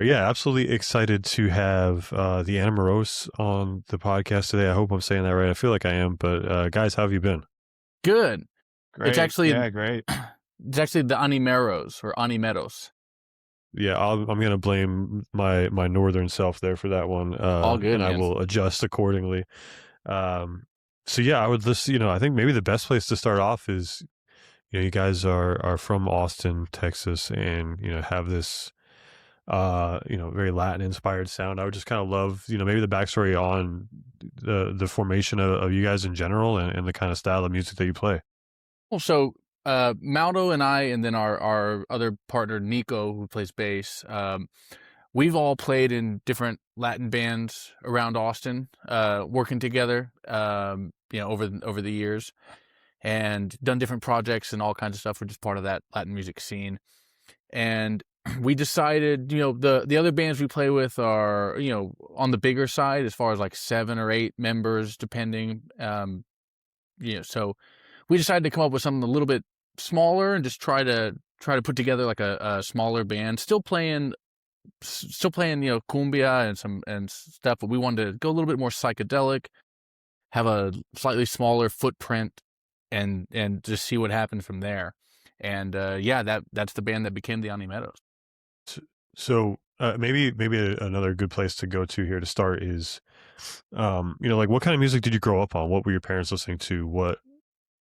Yeah, absolutely excited to have the Animeros on the podcast today. I hope I'm saying that right. I feel like I am, but guys, how have you been? Good. It's Great. actually Yeah, great. it's actually the Animeros or Animeros. Yeah, I'm gonna blame my northern self there for that one, All good, and I man. will adjust accordingly. Um, so yeah, I would listen. I think maybe the best place to start off is you guys are from Austin, Texas, and have this very Latin inspired sound. I would just kind of love, maybe the backstory on the formation of you guys in general and the kind of style of music that you play. Well, so Mauro and I, and then our other partner Nico, who plays bass. We've all played in different Latin bands around Austin, working together. Over the years, and done different projects and all kinds of stuff. We're just part of that Latin music scene. And we decided, the other bands we play with are, on the bigger side as far as like 7 or 8 members, depending. So we decided to come up with something a little bit smaller and just try to put together like a smaller band, still playing, cumbia and stuff, but we wanted to go a little bit more psychedelic, have a slightly smaller footprint, and just see what happened from there. And that's the band that became the Animeros. So maybe another good place to go to here to start is, like what kind of music did you grow up on? What were your parents listening to? What,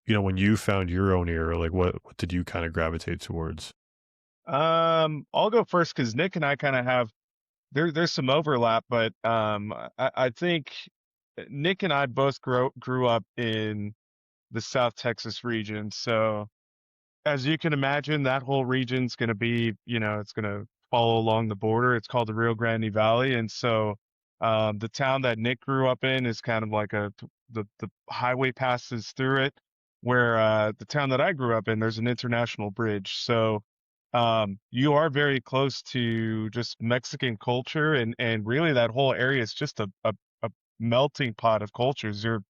when you found your own ear, like what did you kind of gravitate towards? I'll go first because Nick and I kind of have there's some overlap, but I think Nick and I both grew up in the South Texas region. So as you can imagine, that whole region's going to be, it's going to follow along the border. It's called the Rio Grande Valley, and so the town that Nick grew up in is kind of like the highway passes through it. Where the town that I grew up in, there's an international bridge, so you are very close to just Mexican culture, and really that whole area is just a melting pot of cultures. You're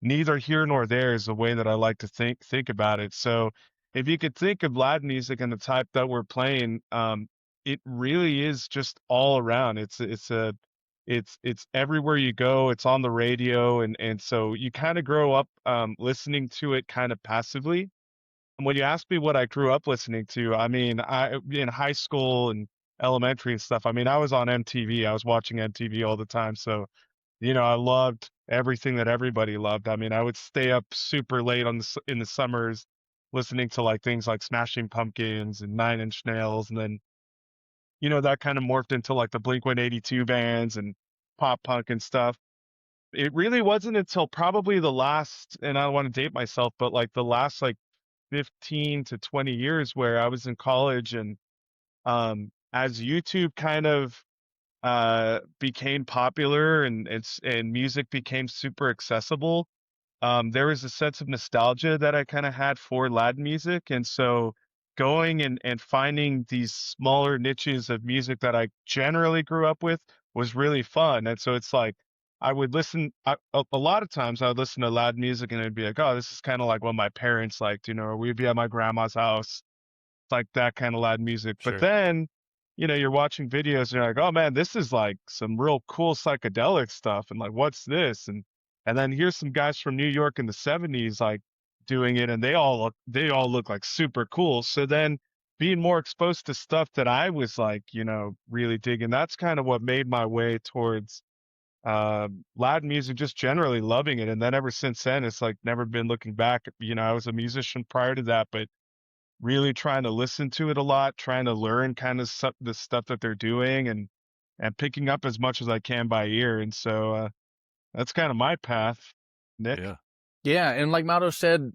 neither here nor there is the way that I like to think about it. So if you could think of Latin music and the type that we're playing, it really is just all around. It's everywhere you go. It's on the radio, and so you kind of grow up listening to it kind of passively. And when you ask me what I grew up listening to, I mean, I in high school and elementary and stuff. I mean, I was on MTV. I was watching MTV all the time. So I loved everything that everybody loved. I mean, I would stay up super late in the summers listening to like things like Smashing Pumpkins and Nine Inch Nails, and then that kind of morphed into like the Blink-182 bands and pop punk and stuff. It really wasn't until probably the last, and I don't want to date myself, but like the last like 15 to 20 years where I was in college, and as YouTube kind of became popular, and music became super accessible, there was a sense of nostalgia that I kind of had for Latin music. And so going and finding these smaller niches of music that I generally grew up with was really fun. And so it's like I would a lot of times I would listen to Latin music and it'd be like, oh, this is kind of like what my parents liked, or we'd be at my grandma's house, like that kind of Latin music. But Sure. then, you're watching videos and you're like, oh man, this is like some real cool psychedelic stuff. And like, what's this? And then here's some guys from New York in the '70s, like doing it, and they all look like super cool. So then being more exposed to stuff that I was like, really digging, that's kind of what made my way towards Latin music, just generally loving it. And then ever since then, it's like never been looking back. I was a musician prior to that, but really trying to listen to it a lot, trying to learn kind of the stuff that they're doing, and picking up as much as I can by ear. And so that's kind of my path, Nick. Yeah. Yeah, and like Mauro said,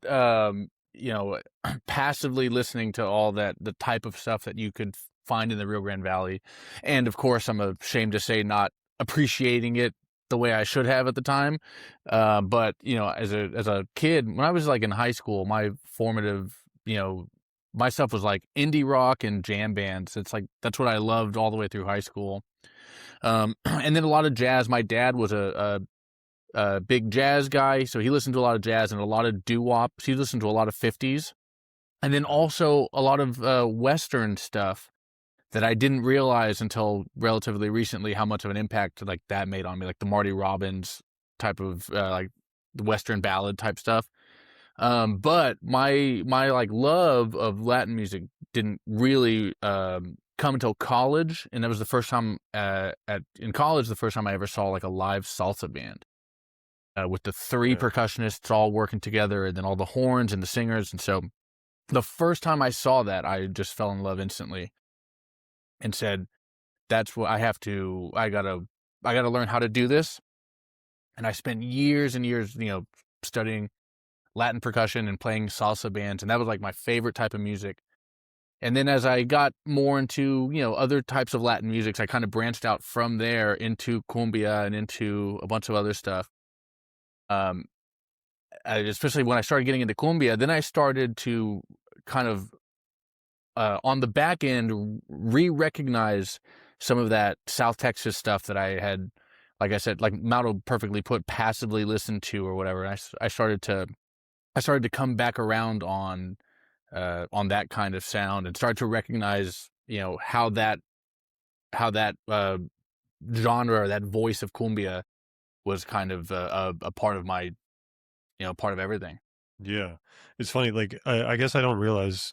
passively listening to all the type of stuff that you could find in the Rio Grande Valley, and of course, I'm ashamed to say not appreciating it the way I should have at the time. But as a kid, when I was like in high school, my formative, my stuff was like indie rock and jam bands. It's like that's what I loved all the way through high school. And then a lot of jazz. My dad was a big jazz guy, so he listened to a lot of jazz and a lot of doo-wops. He listened to a lot of 50s, and then also a lot of Western stuff. that I didn't realize until relatively recently how much of an impact like that made on me, like the Marty Robbins type of like the Western ballad type stuff. But my like love of Latin music didn't really come until college, and that was the first time in college, the first time I ever saw like a live salsa band with the three Yeah. percussionists all working together, and then all the horns and the singers. And so the first time I saw that, I just fell in love instantly and said, "That's what I have to. I gotta learn how to do this." And I spent years and years, studying Latin percussion and playing salsa bands, and that was like my favorite type of music. And then as I got more into, other types of Latin music, I kind of branched out from there into cumbia and into a bunch of other stuff. Especially when I started getting into cumbia, then I started to kind of, on the back end, re-recognize some of that South Texas stuff that I had, like I said, like Mauro perfectly put, passively listened to or whatever. And I started to come back around on that kind of sound and start to recognize, how that genre, or that voice of cumbia was kind of a part of my, part of everything. Yeah. It's funny, like I guess I don't realize,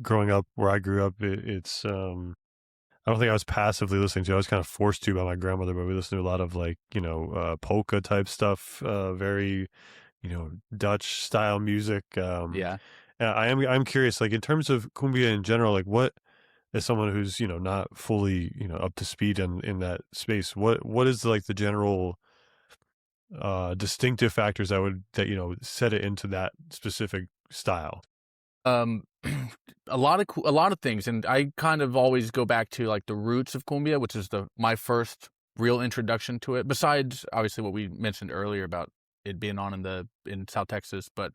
growing up where I grew up, it's I don't think I was passively listening to. I was kind of forced to by my grandmother, but we listened to a lot of like, polka type stuff, very, Dutch style music. Yeah. I'm curious, like in terms of cumbia in general, like what, as someone who's, not fully, up to speed in that space, what is like the general distinctive factors that set it into that specific style? Um, a lot of things, and I kind of always go back to like the roots of cumbia, which is my first real introduction to it. Besides, obviously, what we mentioned earlier about it being on in South Texas, but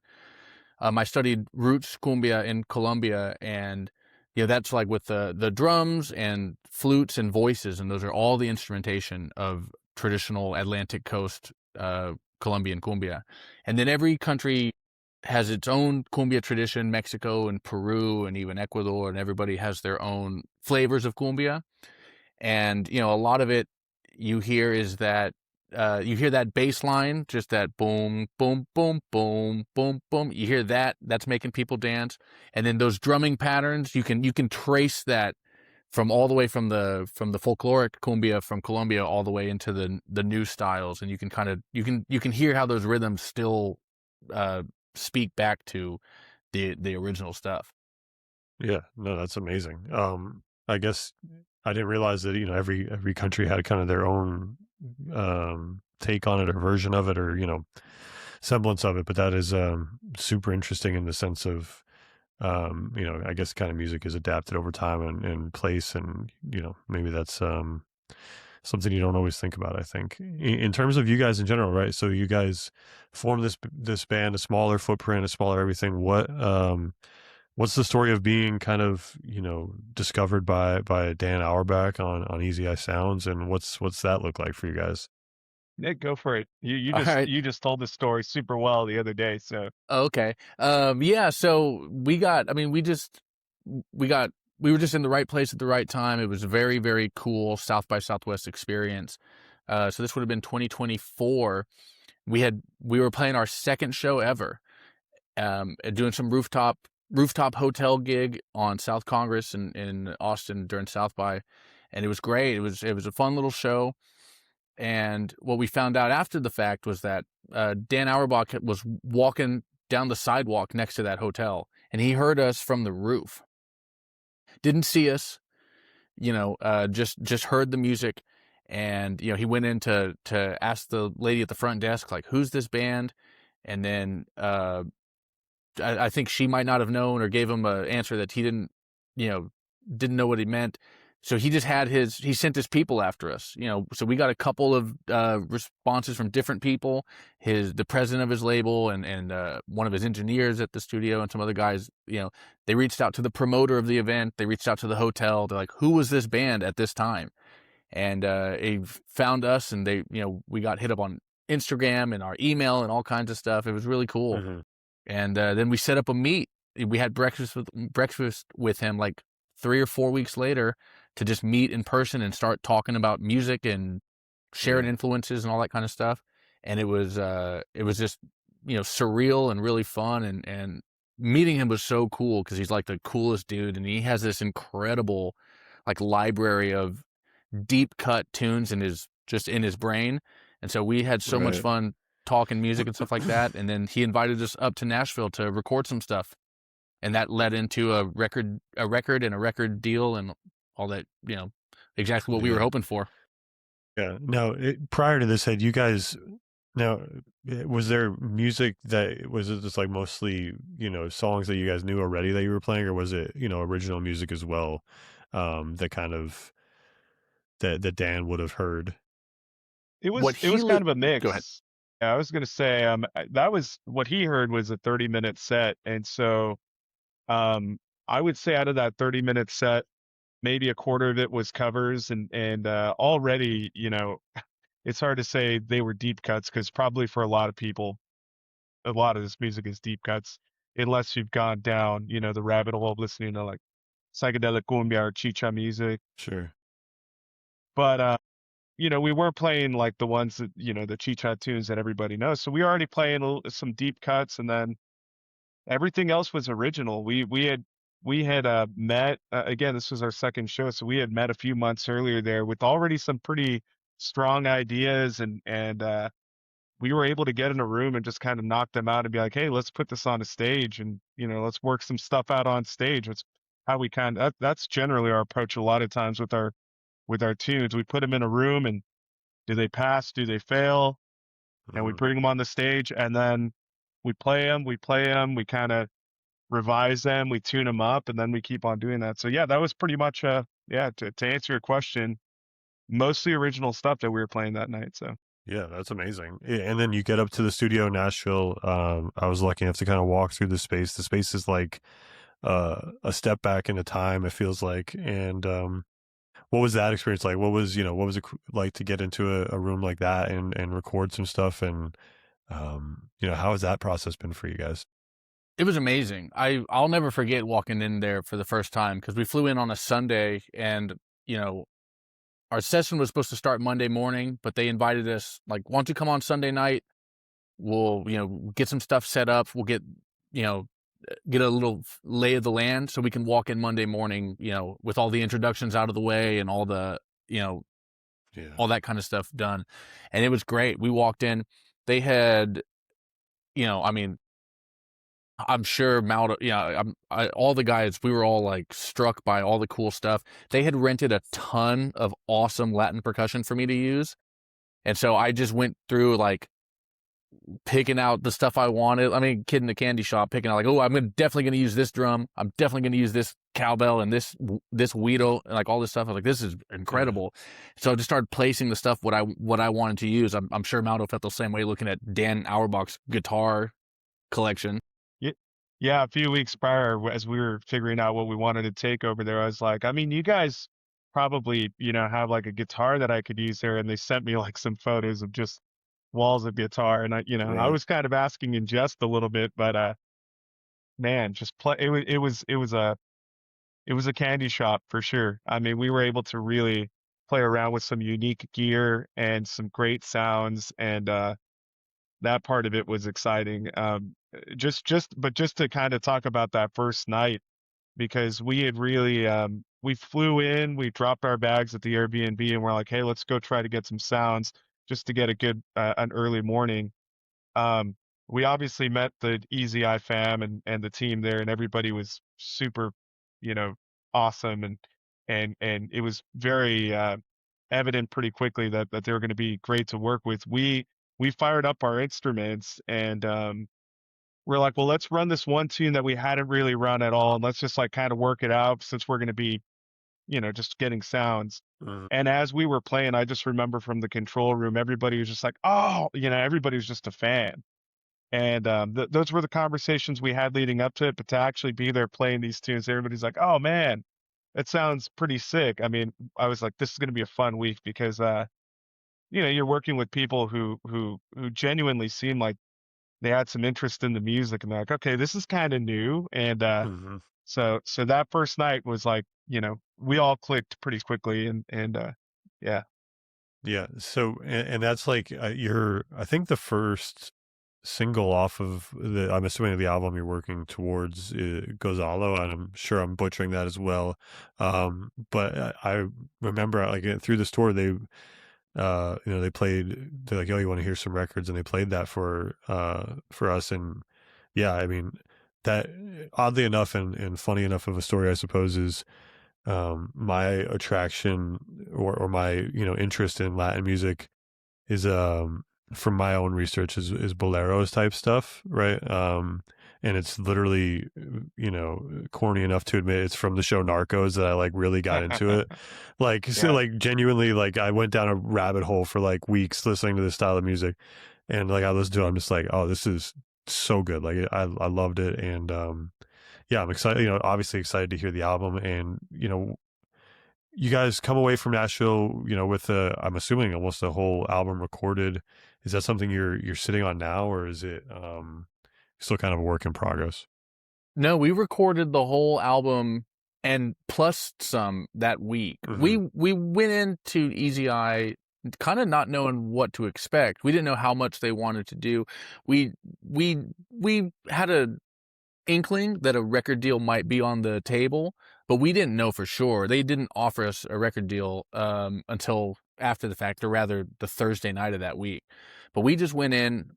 I studied roots cumbia in Colombia, and that's like with the drums and flutes and voices, and those are all the instrumentation of traditional Atlantic Coast Colombian cumbia. And then every country has its own cumbia tradition. Mexico and Peru and even Ecuador, and everybody has their own flavors of cumbia. And a lot of it you hear is that you hear that bass line, just that boom, boom, boom, boom, boom, boom. You hear that, that's making people dance. And then those drumming patterns, you can trace that from all the way from the folkloric cumbia from Colombia all the way into the new styles. And you can kind of, you can hear how those rhythms still speak back to the original stuff. Yeah, no, that's amazing. I guess I didn't realize that, every country had kind of their own take on it or version of it, or, semblance of it. But that is super interesting in the sense of, I guess kind of music is adapted over time and place, and, maybe that's something you don't always think about, I think. In terms of you guys in general, right? So you guys formed this band, a smaller footprint, a smaller everything. What's the story of being kind of, discovered by Dan Auerbach on Easy Eye Sounds, and what's that look like for you guys? Nick, go for it. All right. You just told the story super well the other day. So Okay. Yeah. So we were just in the right place at the right time. It was a very, very cool South by Southwest experience. So this would have been 2024. We were playing our second show ever, doing some rooftop hotel gig on South Congress in Austin during South by, and it was great. It was a fun little show. And what we found out after the fact was that Dan Auerbach was walking down the sidewalk next to that hotel, and he heard us from the roof. Didn't see us, just heard the music, and he went in to ask the lady at the front desk, like, who's this band? And then I think she might not have known, or gave him an answer that he didn't know what he meant. So he just he sent his people after us, so we got a couple of responses from different people, the president of his label and one of his engineers at the studio and some other guys, they reached out to the promoter of the event. They reached out to the hotel. They're like, who was this band at this time? And he found us, and we got hit up on Instagram and our email and all kinds of stuff. It was really cool. Mm-hmm. And then we set up a meet. We had breakfast with him like 3 or 4 weeks later to just meet in person and start talking about music and sharing Yeah. influences and all that kind of stuff. And it was just, surreal and really fun. And meeting him was so cool because he's like the coolest dude. And he has this incredible like library of deep cut tunes in his brain. And so we had so much Right. fun talking music and stuff like that. And then he invited us up to Nashville to record some stuff. And that led into a record and a record deal and all that, exactly what we were Yeah. hoping for. Yeah. Now, prior to this, had you guys now was there music that was it just like mostly songs that you guys knew already that you were playing, or was it original music as well, that kind of that Dan would have heard? It What was it he was kind of a Go ahead. mix. Yeah, I was gonna say, that was what he heard was a 30-minute set, and so I would say out of that 30-minute set, maybe a quarter of it was covers, and already, it's hard to say they were deep cuts because probably for a lot of people, a lot of this music is deep cuts, unless you've gone down, the rabbit hole of listening to like psychedelic cumbia or chicha music. Sure. But we weren't playing like the ones that, the chicha tunes that everybody knows. So we were already playing some deep cuts, and then everything else was original. We had met again. This was our second show, so we had met a few months earlier there with already some pretty strong ideas, and we were able to get in a room and just kind of knock them out and be like, hey, let's put this on a stage, and let's work some stuff out on stage. That's how we that's generally our approach a lot of times with our tunes. We put them in a room, and do they pass? Do they fail? And we Mhm. bring them on the stage, and then we play them. We kind of revise them, we tune them up, and then we keep on doing that. So yeah, that was pretty much yeah, to answer your question, mostly original stuff that we were playing that night. So Yeah, that's amazing. And then you get up to the studio in Nashville. I was lucky enough to kind of walk through the space. The space is like a step back into time, it feels like. And what was that experience like? What was it like to get into a room like that and record some stuff? And how has that process been for you guys? It was amazing. I'll never forget walking in there for the first time because we flew in on a Sunday, and our session was supposed to start Monday morning, but they invited us like, "Why don't you come on Sunday night? We'll get some stuff set up. We'll you know get a little lay of the land so we can walk in Monday morning, with all the introductions out of the way and all the Yeah. all that kind of stuff done." And it was great. We walked in. They had, I mean, I'm sure Maldo, all the guys, we were all like struck by all the cool stuff. They had rented a ton of awesome Latin percussion for me to use. And so I just went through like picking out the stuff I wanted. I mean, kid in the candy shop, picking out like, oh, definitely going to use this drum. I'm definitely going to use this cowbell and this guido and like all this stuff. I was like, this is Yeah. incredible. So I just started placing the stuff what I wanted to use. I'm sure Maldo felt the same way looking at Dan Auerbach's guitar collection. yeah, yeah, a few weeks prior, as we were figuring out what we wanted to take over there, I was like, I mean, you guys probably, have like a guitar that I could use there, and they sent me like some photos of just walls of guitar, and I Right. was kind of asking in jest a little bit, but man, just play. It was a candy shop for sure. I mean, we were able to really play around with some unique gear and some great sounds, and that part of it was exciting. But just to kind of talk about that first night, because we had really we flew in, we dropped our bags at the Airbnb, and we're like, hey, let's go try to get some sounds just to get a good an early morning. Um, we obviously met the Easy Eye fam and the team there, and everybody was super, you know, awesome, and it was very evident pretty quickly that they were going to be great to work with. We fired up our instruments, and we're like, well, let's run this one tune that we hadn't really run at all, and let's just like kind of work it out since we're going to be, just getting sounds. Mhm. And as we were playing, I just remember from the control room, everybody was just like, oh, everybody was just a fan. And those were the conversations we had leading up to it. But to actually be there playing these tunes, everybody's like, "Oh man, it sounds pretty sick." I mean, I was like, "This is going to be a fun week," because you're working with people who genuinely seem like they had some interest in the music, and they're like, "Okay, this is kind of new." And Mhm. So that first night was like, we all clicked pretty quickly, and yeah. Yeah. So, and that's like I think the first single off of I'm assuming the album you're working towards Gozalo, and I'm sure I'm butchering that as well. But I remember like through this tour, they played, they're like, oh, you want to hear some records? And they played that for us. And yeah, I mean, that oddly enough and funny enough of a story, I suppose, is my attraction or my interest in Latin music is from my own research is boleros type stuff, right? And it's literally corny enough to admit it's from the show Narcos that I like really got into it. Like so Yeah. like genuinely, like I went down a rabbit hole for like weeks listening to this style of music, and like I listened to it, I'm just like, oh, this is so good. Like I loved it. And yeah, I'm excited, obviously excited to hear the album. And you guys come away from Nashville, with I'm assuming almost a whole album recorded. Is that something you're sitting on now, or is it still kind of a work in progress? No, we recorded the whole album and plus some that week. Mm-hmm. We went into Easy Eye kind of not knowing what to expect. We didn't know how much they wanted to do. We we had a inkling that a record deal might be on the table, but we didn't know for sure. They didn't offer us a record deal until after the fact, or rather the Thursday night of that week. But we just went in.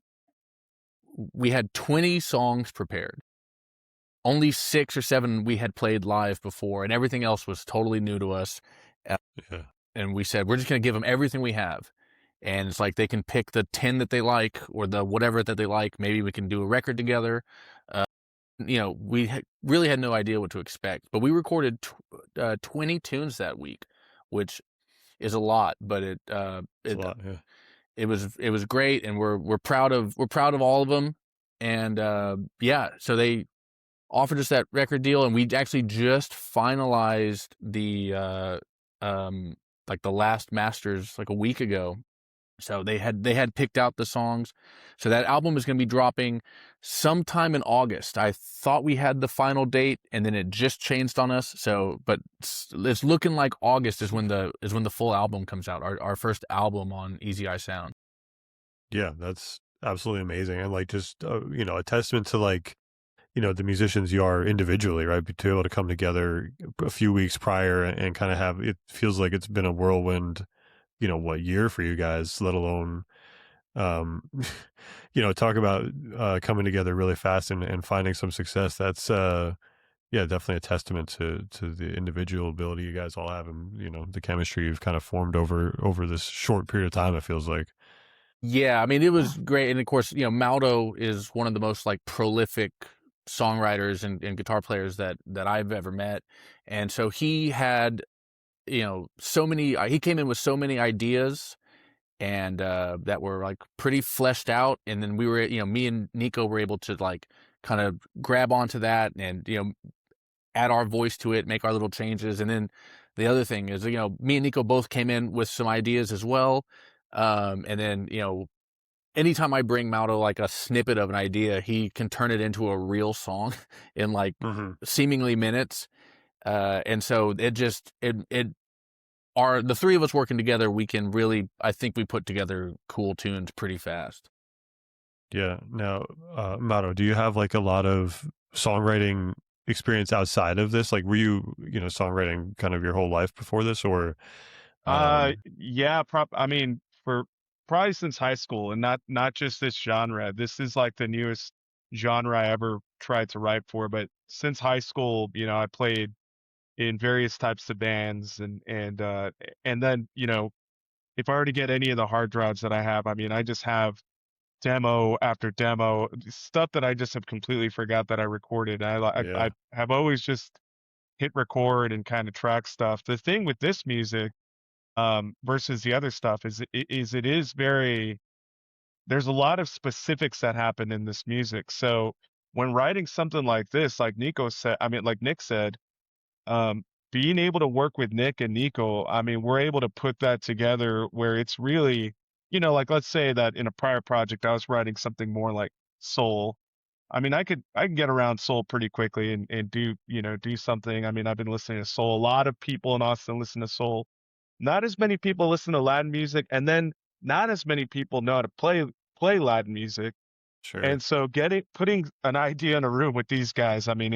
We had 20 songs prepared. Only 6 or 7 we had played live before, and everything else was totally new to us. Yeah. And we said, we're just going to give them everything we have. And it's like they can pick the 10 that they like or the whatever that they like. Maybe we can do a record together. We really had no idea what to expect. But we recorded 20 tunes that week, which is a lot. But It's a lot. Yeah. it was great, and we're proud of all of them. And so they offered us that record deal, and we actually just finalized the like the last masters like a week ago. So they had picked out the songs. So that album is going to be dropping sometime in August. I thought we had the final date, and then it just changed on us. So, but it's looking like August is when the full album comes out. Our first album on Easy Eye Sound. Yeah, that's absolutely amazing, and like just a testament to like the musicians you are individually, right? To be able to come together a few weeks prior and kind of have, it feels like it's been a whirlwind, what year for you guys, let alone, um, talk about coming together really fast and finding some success. That's, yeah, definitely a testament to the individual ability you guys all have, and, the chemistry you've kind of formed over this short period of time, it feels like. Yeah, I mean, it was great. And of course, Mauro is one of the most like prolific songwriters and guitar players that I've ever met. And so he had, so many, he came in with so many ideas and that were like pretty fleshed out. And then we were, me and Nico were able to like kind of grab onto that and, add our voice to it, make our little changes. And then the other thing is, me and Nico both came in with some ideas as well. And then, anytime I bring Mauro like a snippet of an idea, he can turn it into a real song in like seemingly minutes. And so the three of us working together, we can really, I think we put together cool tunes pretty fast. Yeah. Now, Mauro, do you have like a lot of songwriting experience outside of this? Like, were you, songwriting kind of your whole life before this, or? Yeah, I mean, for probably since high school, and not just this genre. This is like the newest genre I ever tried to write for. But since high school, I played in various types of bands, and then if I were to get any of the hard drives that I have, I mean, I just have demo after demo, stuff that I just have completely forgot that I recorded. I Yeah. have always just hit record and kind of track stuff. The thing with this music, versus the other stuff is it is very, there's a lot of specifics that happen in this music. So when writing something like this, like Nico said, I mean, like Nick said, um, being able to work with Nick and Nico, I mean, we're able to put that together where it's really, like let's say that in a prior project, I was writing something more like soul. I mean, I can get around soul pretty quickly and do, do something. I mean, I've been listening to soul. A lot of people in Austin listen to soul. Not as many people listen to Latin music, and then not as many people know how to play Latin music. Sure. And so putting an idea in a room with these guys, I mean,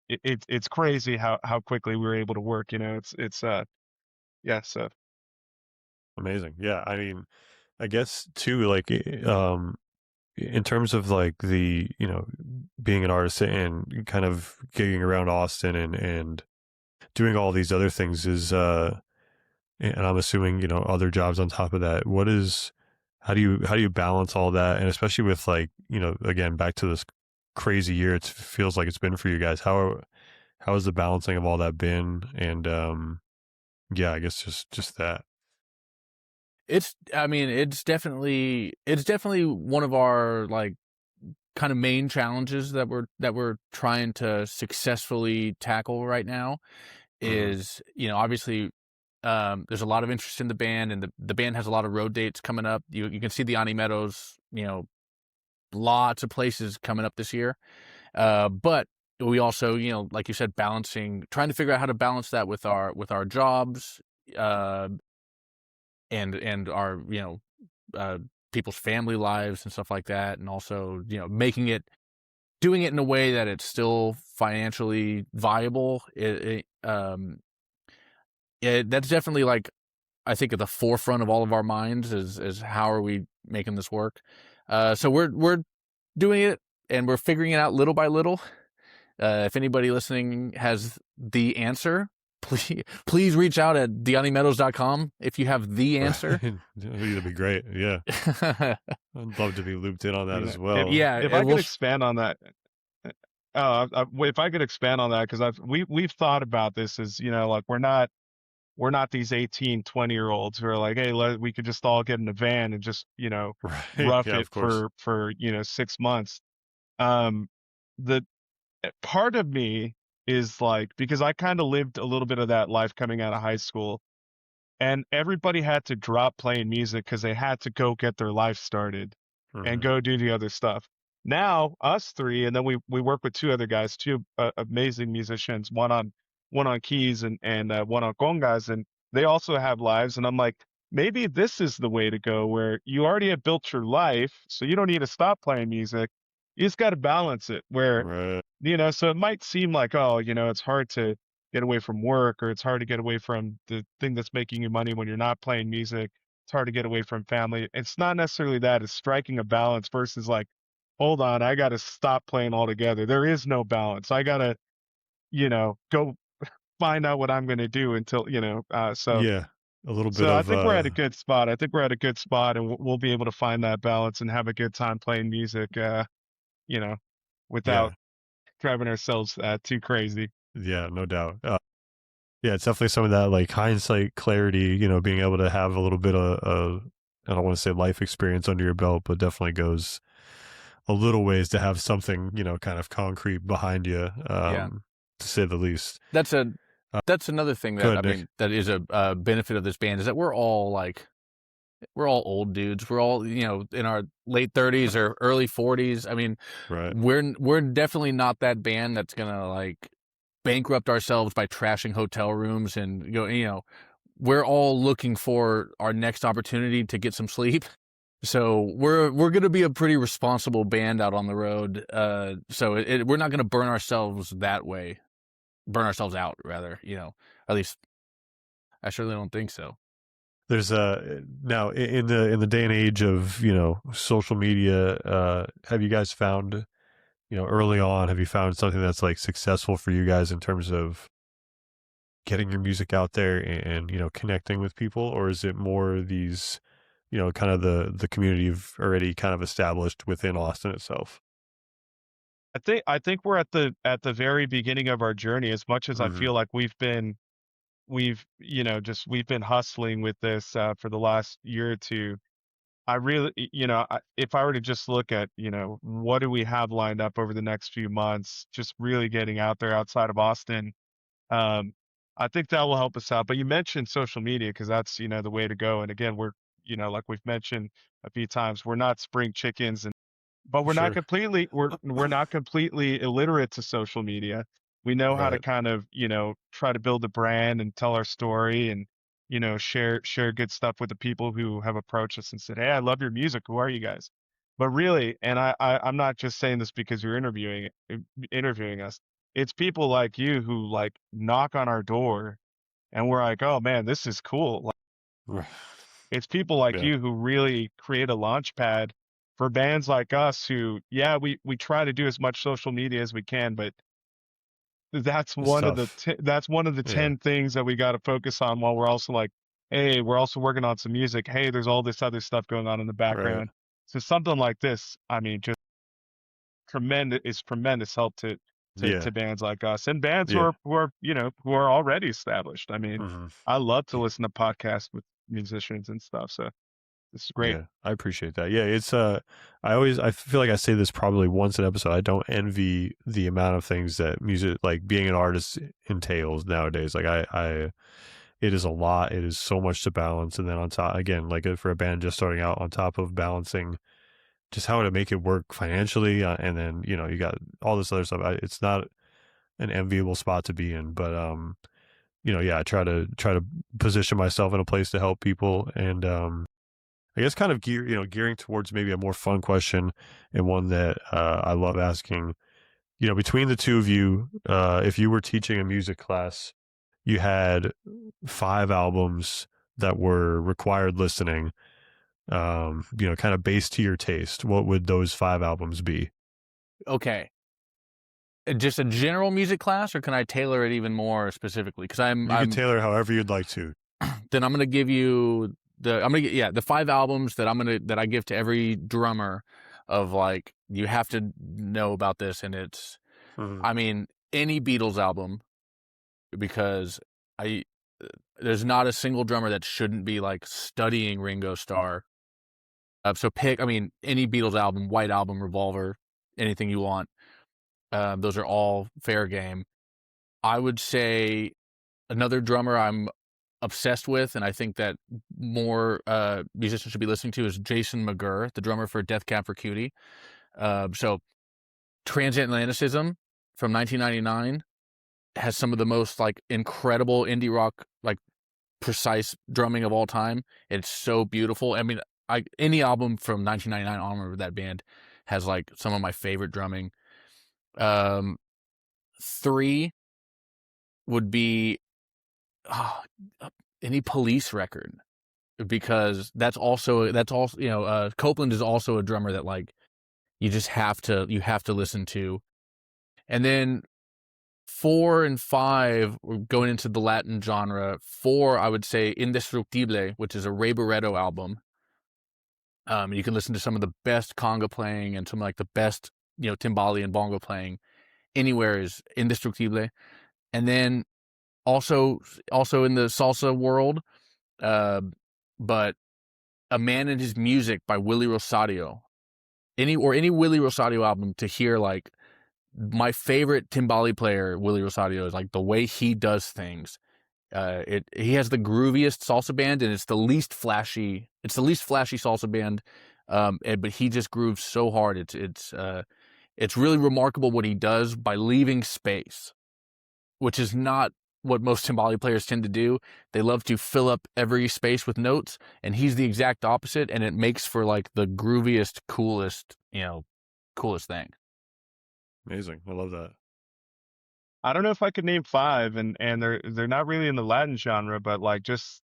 it's crazy how quickly we were able to work. It's yeah. So Amazing. Yeah. I mean, I guess too, like, in terms of like the, being an artist and kind of gigging around Austin and doing all these other things is, and I'm assuming, other jobs on top of that. How do you balance all that? And especially with like, again, back to this crazy year, it feels like it's been for you guys. How has the balancing of all that been? And, yeah, I guess just that. I mean, it's definitely one of our like kind of main challenges that we're trying to successfully tackle right now Hmm. is, obviously, there's a lot of interest in the band, and the band has a lot of road dates coming up. You can see the Animeros, lots of places coming up this year. But we also, like you said, trying to figure out how to balance that with our jobs, uh, and our, uh, people's family lives and stuff like that, and also, doing it in a way that it's still financially viable. That's definitely like, I think, at the forefront of all of our minds is how are we making this work. So we're doing it, and we're figuring it out little by little. If anybody listening has the answer, please reach out at theanimeros.com if you have the answer. Right. That'd be great. Yeah. I'd love to be looped in on that as if well. Yeah, if and I could we'll. expand on that, if I could expand on that, because we've thought about this as, like we're not these 18, 20-year-olds who are like, hey, we could just all get in a van and just, Right. rough Yeah, it of course. for 6 months. Um, the part of me is like, because I kind of lived a little bit of that life coming out of high school, and everybody had to drop playing music because they had to go get their life started and Hmm. go do the other stuff. Now, us three, and then we work with two other guys, two amazing musicians, one on keys and one on congas, and they also have lives. And I'm like, maybe this is the way to go, where you already have built your life, so you don't need to stop playing music. You just got to balance it. Where Right. so it might seem like, oh, it's hard to get away from work, or it's hard to get away from the thing that's making you money when you're not playing music. It's hard to get away from family. It's not necessarily that. It's striking a balance versus like, hold on, I got to stop playing altogether. There is no balance. I got to, go find out what I'm going to do until, so, Yeah. A little bit so I of, think we're at a good spot. I think we're at a good spot, and we'll be able to find that balance and have a good time playing music, you know, without yeah. driving ourselves too crazy. Yeah, no doubt. Yeah, it's definitely some of that like hindsight clarity, being able to have a little bit of I don't want to say life experience under your belt, but definitely goes a little ways to have something, kind of concrete behind you, Yeah, to say the least. that's a Uh, that's another thing Go that, I ahead, Nick. mean, that is a benefit of this band, is that we're all old dudes. We're all, in our late 30s or early 40s. I mean, Right. we're definitely not that band that's gonna like bankrupt ourselves by trashing hotel rooms, and we're all looking for our next opportunity to get some sleep. So we're gonna be a pretty responsible band out on the road. So we're not gonna burn ourselves out, rather. At least I surely don't think so. There's now in the day and age of, social media, have you guys found, early on, have you found something that's like successful for you guys in terms of getting your music out there and, connecting with people? Or is it more these, kind of the community you've already kind of established within Austin itself? I think we're at the very beginning of our journey. As much as I Hmm. feel like we've been hustling with this for the last year or two. I really, if I were to just look at, what do we have lined up over the next few months, just really getting out there outside of Austin, um, I think that will help us out. But you mentioned social media, because that's, the way to go. And again, we're, like we've mentioned a few times, we're not spring chickens, and but we're not Sure. completely we're not completely illiterate to social media. We know how to Right. kind of, try to build a brand and tell our story and, share good stuff with the people who have approached us and said, "Hey, I love your music. Who are you guys?" But really, and I'm not just saying this because you're interviewing us. It's people like you who like knock on our door and we're like, "Oh man, this is cool." Like, Right. it's people like Yeah. you who really create a launch pad for bands like us who, yeah, we try to do as much social media as we can, but that's It's one of the tough. that's one of the Yeah. 10 things that we got to focus on while we're also like, hey, we're also working on some music. Hey, there's all this other stuff going on in the Right. background. So something like this, I mean, just tremendous help Yeah. to bands like us and bands Yeah. who are already established. I mean, Hmm. I love to listen to podcasts with musicians and stuff. So this is great. Yeah, I appreciate that. Yeah, it's I feel like I say this probably once an episode. I don't envy the amount of things that music, like being an artist, entails nowadays. Like I it is a lot. It is so much to balance, and then on top, again, like for a band just starting out, on top of balancing just how to make it work financially, and then you got all this other stuff. It's not an enviable spot to be in, but yeah, I try to position myself in a place to help people, and I guess kind of gearing towards maybe a more fun question, and one that I love asking. Between the two of you, if you were teaching a music class, you had 5 albums that were required listening, kind of based to your taste. What would those 5 albums be? Okay. Just a general music class, or can I tailor it even more specifically? Because You could tailor it however you'd like to. then I'm gonna give you the 5 albums that I give to every drummer of like, you have to know about this, and it's, Mhm. I mean, any Beatles album, because I there's not a single drummer that shouldn't be like studying Ringo Starr. So pick, I mean, any Beatles album, White Album, Revolver, anything you want. Those are all fair game. I would say another drummer I'm obsessed with, and I think that more musicians should be listening to, is Jason McGurr, the drummer for Death Cab for Cutie. So Transatlanticism from 1999 has some of the most like incredible indie rock, like precise drumming of all time. It's so beautiful. I mean, any album from 1999 onward with that band has like some of my favorite drumming. Um, 3 would be uh, any Police record, because that's also Copeland is also a drummer that like you have to listen to. And then 4 and 5, we're going into the Latin genre. 4, I would say Indestructible, which is a Ray Barretto album. You can listen to some of the best conga playing and some like the best timbali and bongo playing anywhere is Indestructible. And then also in the salsa world, uh, but A Man and His Music by Willie Rosario. Any Willie Rosario album to hear, like, my favorite timbali player, Willie Rosario, is like the way he does things. He has the grooviest salsa band, and it's the least flashy. It's the least flashy salsa band, but he just grooves so hard. It's really remarkable what he does by leaving space, which is not what most timbali players tend to do. They love to fill up every space with notes, and he's the exact opposite, and it makes for like the grooviest, coolest thing. Amazing. I love that. I don't know if I could name 5, and they're not really in the Latin genre, but like just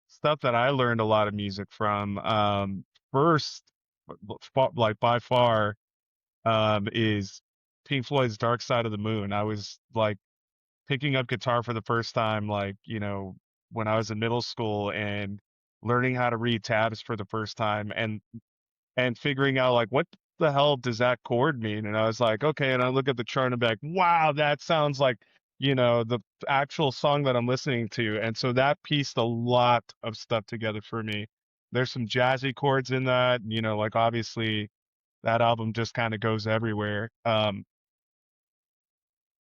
stuff that I learned a lot of music from. First, like by far, is Pink Floyd's Dark Side of the Moon. I was like picking up guitar for the first time, like, when I was in middle school and learning how to read tabs for the first time and figuring out like what the hell does that chord mean? And I was like, okay, and I look at the chart and I'm like, wow, that sounds like, the actual song that I'm listening to. And so that pieced a lot of stuff together for me. There's some jazzy chords in that, like obviously that album just kind of goes everywhere.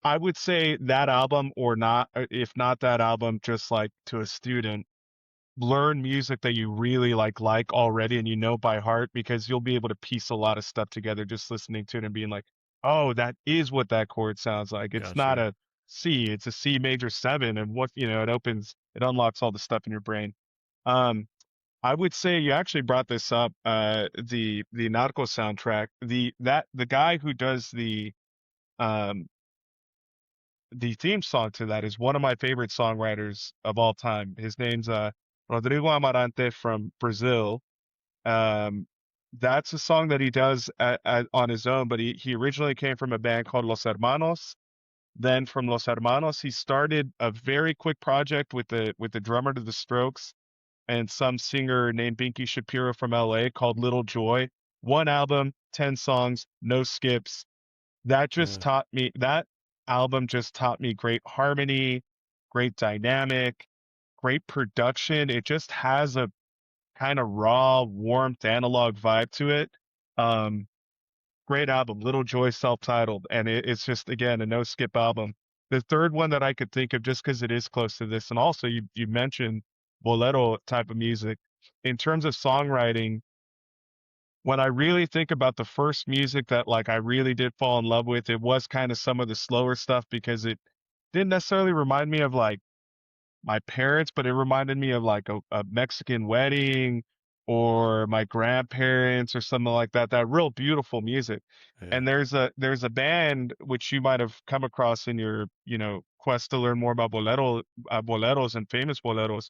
I would say that album or not, if not that album, just like to a student, learn music that you really like already and you know by heart, because you'll be able to piece a lot of stuff together just listening to it and being like, oh, that is what that chord sounds like. It's not Gotcha. a C, it's a C major seven, and what, it unlocks all the stuff in your brain. Um, I would say you actually brought this up, the Narco soundtrack. The guy who does um the theme song to that is one of my favorite songwriters of all time. His name's Rodrigo Amarante from Brazil. Um, that's a song that he does on his own, but he originally came from a band called Los Hermanos. Then from Los Hermanos, he started a very quick project with the drummer to the Strokes and some singer named Binky Shapiro from LA called Little Joy. One album, 10 songs, no skips. Yeah. That album just taught me great harmony, great dynamic, great production. It just has a kind of raw, warmth, analog vibe to it. Um, Great album, Little Joy, self-titled, and it's just, again, a no skip album. The third one that I could think of, just because it is close to this, and also you mentioned bolero type of music. In terms of songwriting, when I really think about the first music that like I really did fall in love with, it was kind of some of the slower stuff, because it didn't necessarily remind me of like my parents, but it reminded me of like a Mexican wedding or my grandparents or something like that. That real beautiful music. Yeah. And there's a band which you might have come across in your, quest to learn more about boleros and famous boleros.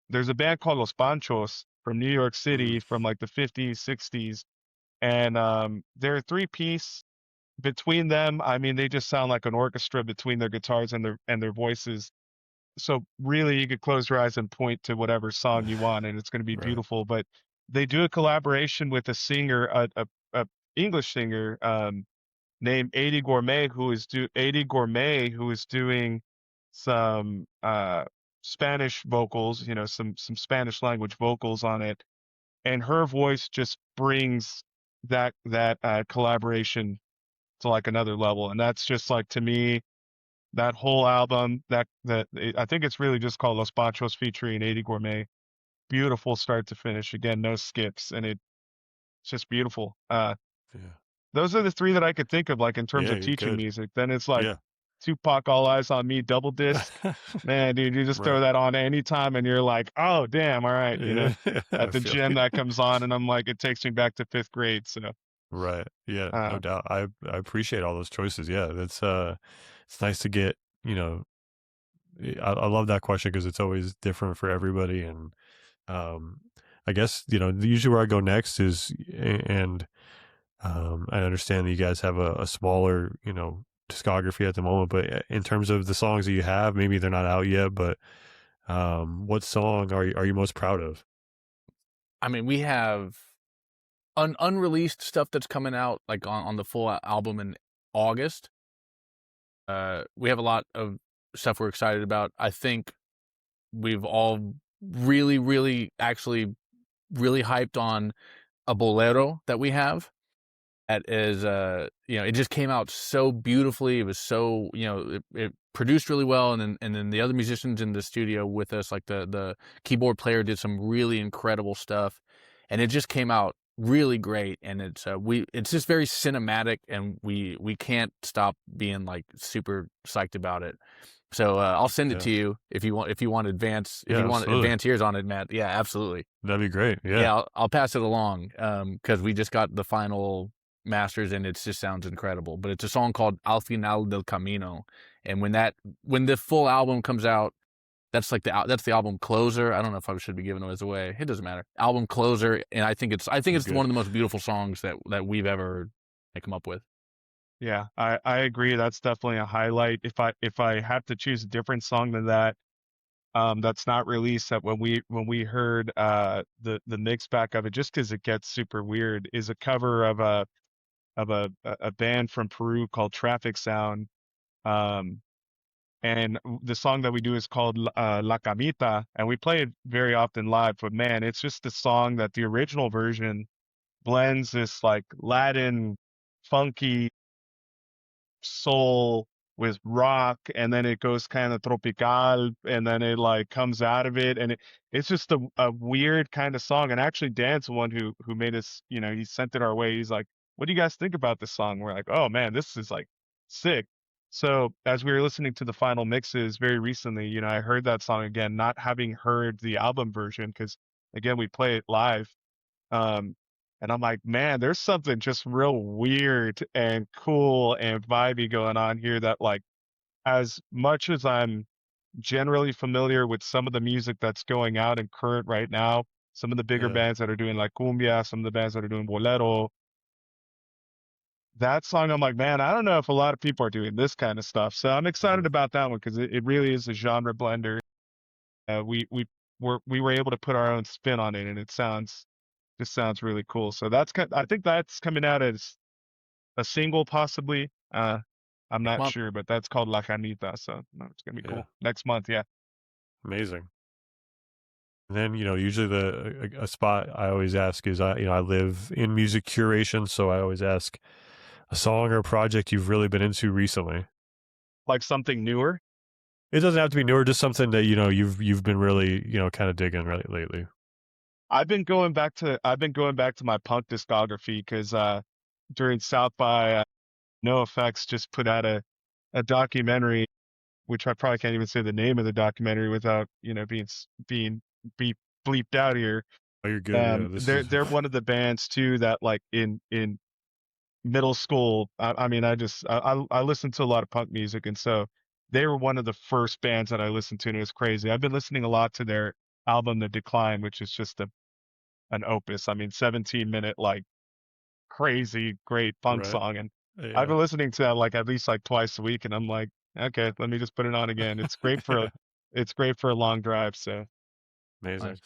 There's a band called Los Panchos from New York Mm. City from like the 50s, 60s, and they're a three-piece. Between them, I mean, they just sound like an orchestra between their guitars and their voices. So really, you could close your eyes and point to whatever song you want, and it's going to be Right. beautiful. But they do a collaboration with a singer, a English singer, named Eddie Gourmet, who is doing some Spanish vocals, some Spanish language vocals on it, and her voice just brings that collaboration to like another level. And that's just like, to me, that whole album, I think it's really just called Los Panchos featuring Eddie Gourmet. Beautiful start to finish. Again, no skips, and it's just beautiful. Yeah. Those are the three that I could think of, like in terms Yeah, of you're teaching good. music. Then it's like Yeah. Tupac, All Eyes on Me, double disc. Man, dude, you just throw Right. that on anytime, and you're like, oh, damn, all right, Yeah. I at the feel gym you. that comes on, and I'm like, it takes me back to fifth grade. So, Right. Yeah, no uh, doubt. I appreciate all those choices. Yeah, that's it's nice to get, you know, I love that question because it's always different for everybody. And um I guess, usually where I go next is, and I understand that you guys have a smaller, discography at the moment, but in terms of the songs that you have, maybe they're not out yet, but what song are you most proud of? I mean, we have unreleased stuff that's coming out like on the full album in August. We have a lot of stuff we're excited about. I think we've all really, really, actually, really hyped on a bolero that we have. That is, it just came out so beautifully. It was so, it produced really well, and then the other musicians in the studio with us, like the keyboard player, did some really incredible stuff, and it just came out really great. And it's just very cinematic, and we can't stop being like super psyched about it. So I'll send it Yeah. to you if you want Yeah, absolutely. advance ears on it, Matt. Yeah, absolutely. That'd be great. Yeah. Yeah, I'll pass it along because we just got the final masters and it just sounds incredible. But it's a song called Al Final del Camino, and when the full album comes out, that's the album closer. I don't know if I should be giving it away. It doesn't matter. Album closer, and I think You're it's one good. of the most beautiful songs that we've ever come up with. yeah, I agree. That's definitely a highlight. If I have to choose a different song than that, that's not released, that when we heard the mix back of it, just because it gets super weird, is a cover of a band from Peru called Traffic Sound. Um, and the song that we do is called La Camita, and we play it very often live. But man, it's just the song that the original version blends this like Latin funky soul with rock, and then it goes kind of tropical, and then it like comes out of it, and it's just a weird kind of song. And actually Dan's the one who made us, he sent it our way. He's like, what do you guys think about this song? We're like, oh man, this is like sick. So as we were listening to the final mixes very recently, I heard that song again, not having heard the album version, because again, we play it live. Um, and I'm like, man, there's something just real weird and cool and vibey going on here that, like, as much as I'm generally familiar with some of the music that's going out and current right now, some of the bigger Yeah. bands that are doing like cumbia, some of the bands that are doing bolero, that song, I'm like, man, I don't know if a lot of people are doing this kind of stuff. So I'm Mhm. excited about that one because it really is a genre blender. We were able to put our own spin on it, and it sounds really cool. So I think that's coming out as a single possibly. I'm not Well, sure, but that's called La Canita. So no, it's gonna be Yeah. cool next month. Yeah. Amazing. And then, usually a spot I always ask is, I live in music curation, so I always ask a song or a project you've really been into recently. Like something newer. It doesn't have to be newer, just something that you've been really kind of digging right lately. I've been going back to my punk discography because during South by No Effects just put out a documentary, which I probably can't even say the name of the documentary without being beep bleeped out here. Oh, you're good. Yeah, this is They're one of the bands too that, like, in middle school. I mean, I listened to a lot of punk music, and so they were one of the first bands that I listened to, and it was crazy. I've been listening a lot to their album The Decline, which is just an opus. I mean, 17-minute, like, crazy great punk right. song, and I've Yeah, been listening to that like at least like twice a week, and I'm like, okay, let me just put it on again. It's great for a long drive. So amazing. nice.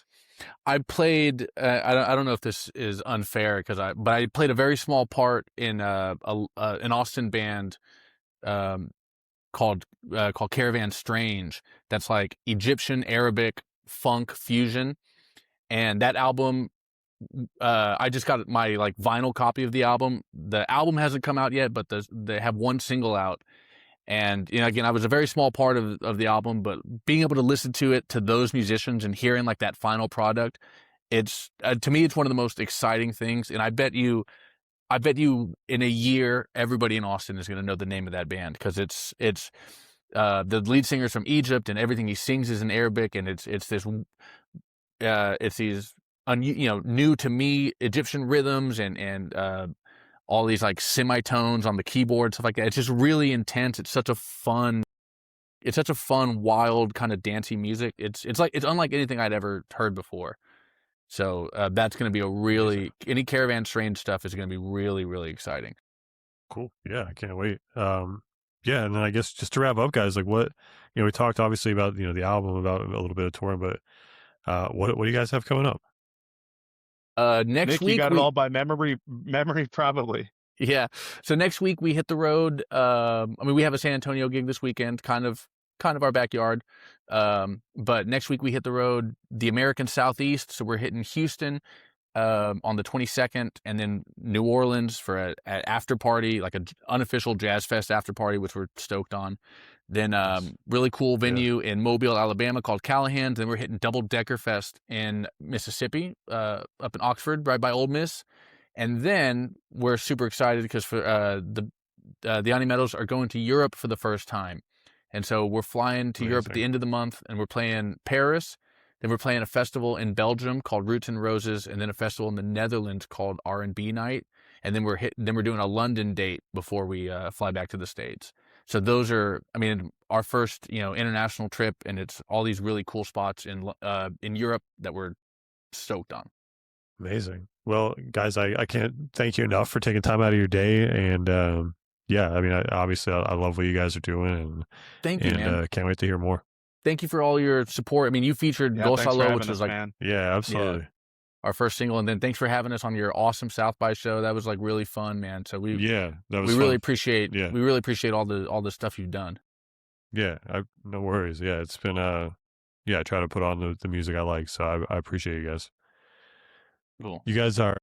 I played. I don't know if this is unfair but I played a very small part in an Austin band um, called Caravan Strange. That's like Egyptian Arabic funk fusion, and that album. I just got my like vinyl copy of the album. The album hasn't come out yet, but they have one single out. And again, I was a very small part of the album, but being able to listen to it to those musicians and hearing like that final product, it's to me, it's one of the most exciting things. And I bet you in a year, everybody in Austin is going to know the name of that band because it's the lead singer's from Egypt and everything he sings is in Arabic, and it's these new to me Egyptian rhythms and all these like semitones on the keyboard, stuff like that. It's just really intense. It's such a fun, wild kind of dancey music. It's unlike anything I'd ever heard before. So that's going to be Amazing. any Caravan Strange stuff is going to be really, really exciting. Cool. Yeah, I can't wait. Yeah, and then I guess just to wrap up, guys, like what we talked obviously about the album, about a little bit of touring, but what do you guys have coming up? Next Nick, you week got it all by memory probably. yeah. So next week we hit the road. I mean, we have a San Antonio gig this weekend, kind of our backyard. But next week we hit the road, the American Southeast. So we're hitting Houston on the 22nd, and then New Orleans for an after party, like an unofficial Jazz Fest after party, which we're stoked on. Then Nice. really cool Yeah. venue in Mobile, Alabama called Callahan's. Then we're hitting Double Decker Fest in Mississippi, up in Oxford, right by Ole Miss. And then we're super excited because for the Animeros are going to Europe for the first time. And so we're flying to Europe at the Amazing. end of the month, and we're playing Paris. Then we're playing a festival in Belgium called Roots and Roses, and then a festival in the Netherlands called R&B Night. And then we're doing a London date before we fly back to the States. So those are, I mean, our first international trip, and it's all these really cool spots in Europe that we're stoked on. Amazing. Well, guys, I can't thank you enough for taking time out of your day, and yeah, I mean, obviously I love what you guys are doing, and Thank you, man. can't wait to hear more. Thank you for all your support. I mean, you featured Yeah, thanks for Gosalo, having which was us, like man. Yeah, absolutely. our first single, and then thanks for having us on your awesome South by show. That was like really fun, man. So Yeah, that was we really fun. appreciate Yeah. all the stuff you've done. Yeah, no worries. Yeah, it's been yeah, I try to put on the music I like, so I appreciate you guys. Cool. You guys are